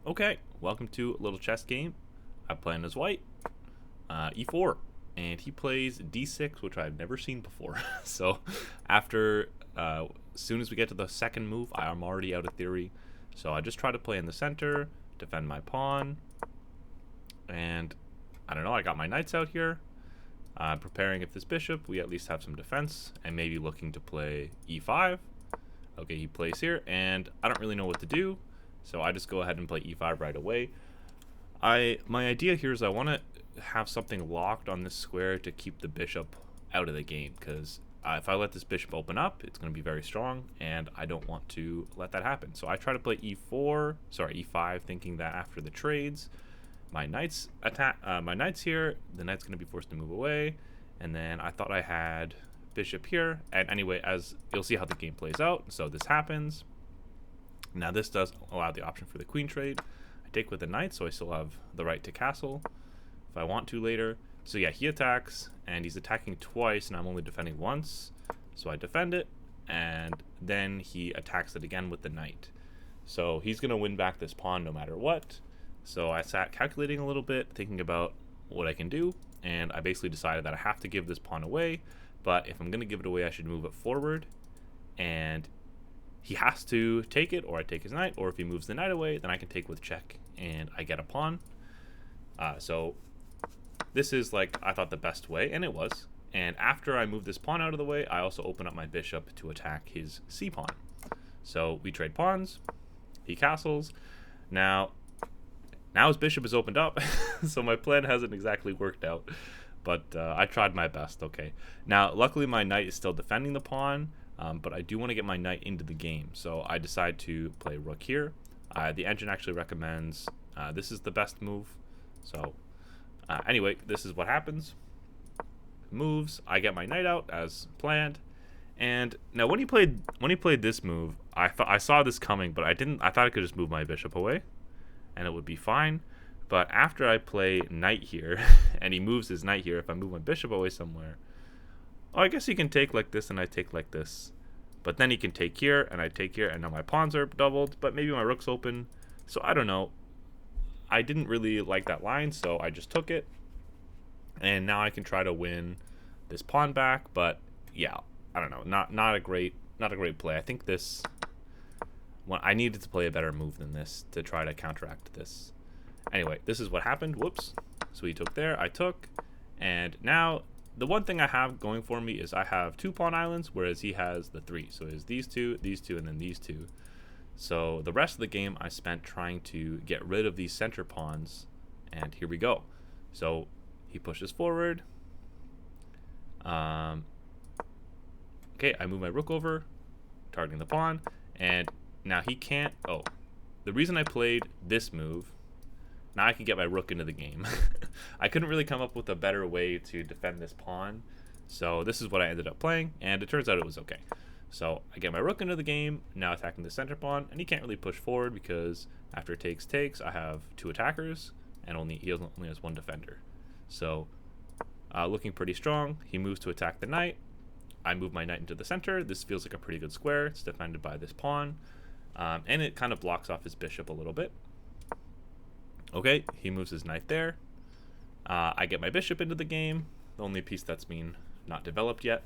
Okay, welcome to a little chess game. I'm playing as white, e4, and he plays d6, which I've never seen before. So after, as soon as we get to the second move, I'm already out of theory. So I just try to play in the center, defend my pawn, and I don't know, I got my knights out here. Preparing if this bishop, we at least have some defense, and maybe looking to play e5. Okay, he plays here, and I don't really know what to do. So I just go ahead and play e5 right away. My idea here is I want to have something locked on this square to keep the bishop out of the game, because if I let this bishop open up, it's going to be very strong, and I don't want to let that happen. So I try to play e5, thinking that after the trades, my knight's here. The knight's going to be forced to move away, and then I thought I had bishop here. And anyway, as you'll see how the game plays out, so this happens. Now this does allow the option for the queen trade. I take with the knight, so I still have the right to castle if I want to later. So yeah, he attacks, and he's attacking twice, and I'm only defending once. So I defend it, and then he attacks it again with the knight. So he's going to win back this pawn no matter what. So I sat calculating a little bit, thinking about what I can do, and I basically decided that I have to give this pawn away, but if I'm going to give it away, I should move it forward, and he has to take it, or I take his knight, or if he moves the knight away, then I can take with check, and I get a pawn. So this is, like, I thought the best way, and it was. And after I move this pawn out of the way, I also open up my bishop to attack his c-pawn. So we trade pawns, he castles. Now his bishop is opened up, so my plan hasn't exactly worked out, but I tried my best. Okay. Now, luckily my knight is still defending the pawn, but I do want to get my knight into the game, so I decide to play rook here. The engine actually recommends this is the best move. So anyway, this is what happens. Moves. I get my knight out as planned. And now when he played this move, I saw this coming, but I didn't. I thought I could just move my bishop away, and it would be fine. But after I play knight here, and he moves his knight here, if I move my bishop away somewhere, oh, I guess he can take like this, and I take like this. But then he can take here, and I take here, and now my pawns are doubled, but maybe my rook's open. So I don't know. I didn't really like that line, so I just took it. And now I can try to win this pawn back, but yeah, I don't know. Not a great play. I think this one, I needed to play a better move than this to try to counteract this. Anyway, this is what happened. Whoops. So he took there, I took, and now the one thing I have going for me is I have 2 pawn islands, whereas he has the 3. So it's these two, and then these two. So the rest of the game I spent trying to get rid of these center pawns, and here we go. So he pushes forward. Okay, I move my rook over, targeting the pawn, and now he can't. Oh, the reason I played this move, now I can get my rook into the game. I couldn't really come up with a better way to defend this pawn, so this is what I ended up playing, and it turns out it was okay. So I get my rook into the game, now attacking the center pawn, and he can't really push forward because after takes, I have 2 attackers, and he only has 1 defender. So looking pretty strong. He moves to attack the knight. I move my knight into the center. This feels like a pretty good square. It's defended by this pawn, and it kind of blocks off his bishop a little bit. Okay, he moves his knight there. I get my bishop into the game, the only piece that's been not developed yet.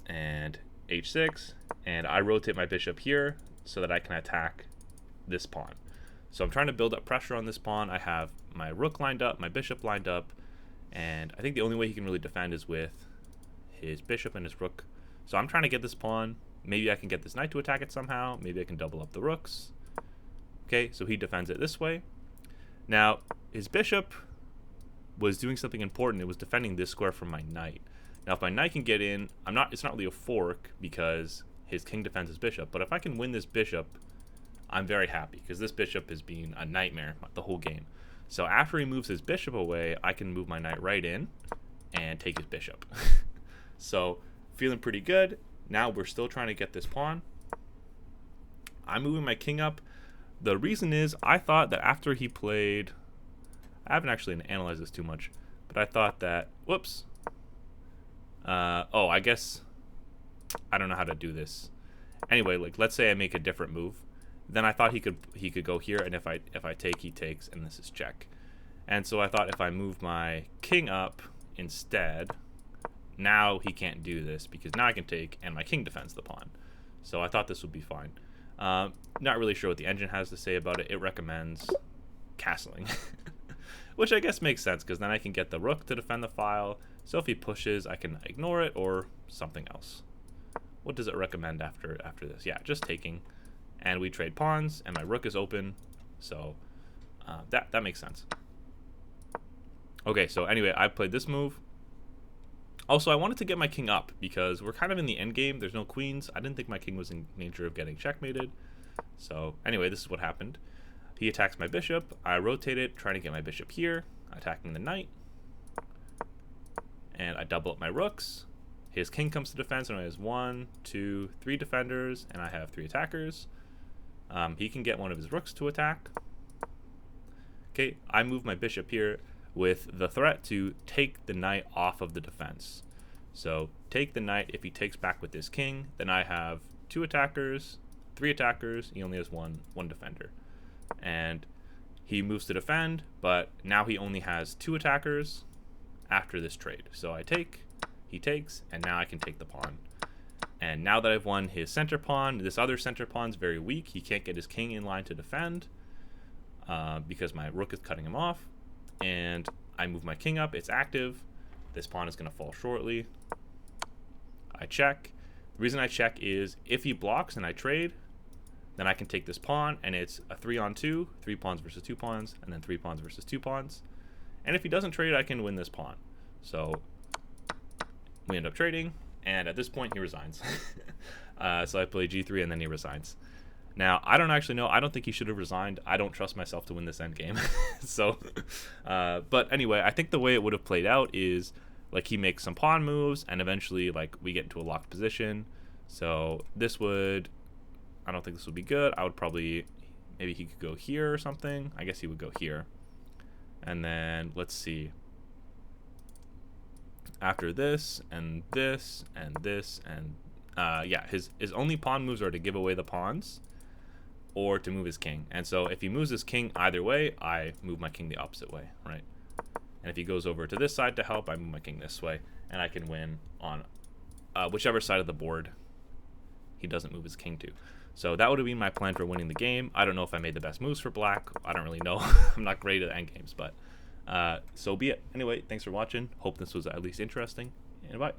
And h6, and I rotate my bishop here so that I can attack this pawn. So I'm trying to build up pressure on this pawn. I have my rook lined up, my bishop lined up, and I think the only way he can really defend is with his bishop and his rook. So I'm trying to get this pawn. Maybe I can get this knight to attack it somehow. Maybe I can double up the rooks. Okay, so he defends it this way. Now, his bishop was doing something important. It was defending this square from my knight. Now, if my knight can get in, it's not really a fork because his king defends his bishop. But if I can win this bishop, I'm very happy because this bishop has been a nightmare the whole game. So after he moves his bishop away, I can move my knight right in and take his bishop. So feeling pretty good. Now we're still trying to get this pawn. I'm moving my king up. The reason is I thought that after he played, I haven't actually analyzed this too much, but I thought that, whoops. Oh, I guess I don't know how to do this. Anyway, like let's say I make a different move. then I thought he could go here, and if I take, he takes, and this is check. And so I thought if I move my king up instead, now he can't do this because now I can take, and my king defends the pawn. So I thought this would be fine. Not really sure what the engine has to say about it. It recommends castling, which I guess makes sense because then I can get the rook to defend the file. So if he pushes, I can ignore it or something else. What does it recommend after this? Yeah, just taking. And we trade pawns, and my rook is open. So that makes sense. Okay, so anyway, I played this move. Also, I wanted to get my king up because we're kind of in the end game. There's no queens. I didn't think my king was in danger of getting checkmated. So anyway, this is what happened. He attacks my bishop. I rotate it, trying to get my bishop here, attacking the knight. And I double up my rooks. His king comes to defense, and he has 1, 2, 3 defenders, and I have 3 attackers. He can get one of his rooks to attack. Okay, I move my bishop here with the threat to take the knight off of the defense. So take the knight. If he takes back with this king, then I have 2 attackers, 3 attackers. He only has one defender. And he moves to defend, but now he only has 2 attackers after this trade. So I take, he takes, and now I can take the pawn. And now that I've won his center pawn, this other center pawn's very weak. He can't get his king in line to defend because my rook is cutting him off. And I move my king up. It's active. This pawn is going to fall shortly. I check. The reason I check is if he blocks and I trade, then I can take this pawn, and it's a 3-on-2, 3 pawns versus 2 pawns, and then 3 pawns versus 2 pawns. And if he doesn't trade, I can win this pawn. So we end up trading, and at this point he resigns. So I play g3, and then he resigns. Now, I don't actually know. I don't think he should have resigned. I don't trust myself to win this endgame. So, but anyway, I think the way it would have played out is, like, he makes some pawn moves, and eventually, like, we get into a locked position. So this would, I don't think this would be good. I would probably, maybe he could go here or something. I guess he would go here. And then, let's see. After this, and this, and this, and, yeah, his only pawn moves are to give away the pawns or to move his king. And so if he moves his king either way, I move my king the opposite way, right? And if he goes over to this side to help, I move my king this way, and I can win on whichever side of the board he doesn't move his king to. So that would have been my plan for winning the game. I don't know if I made the best moves for black. I don't really know. I'm not great at endgames, but so be it. Anyway, thanks for watching. Hope this was at least interesting, and bye.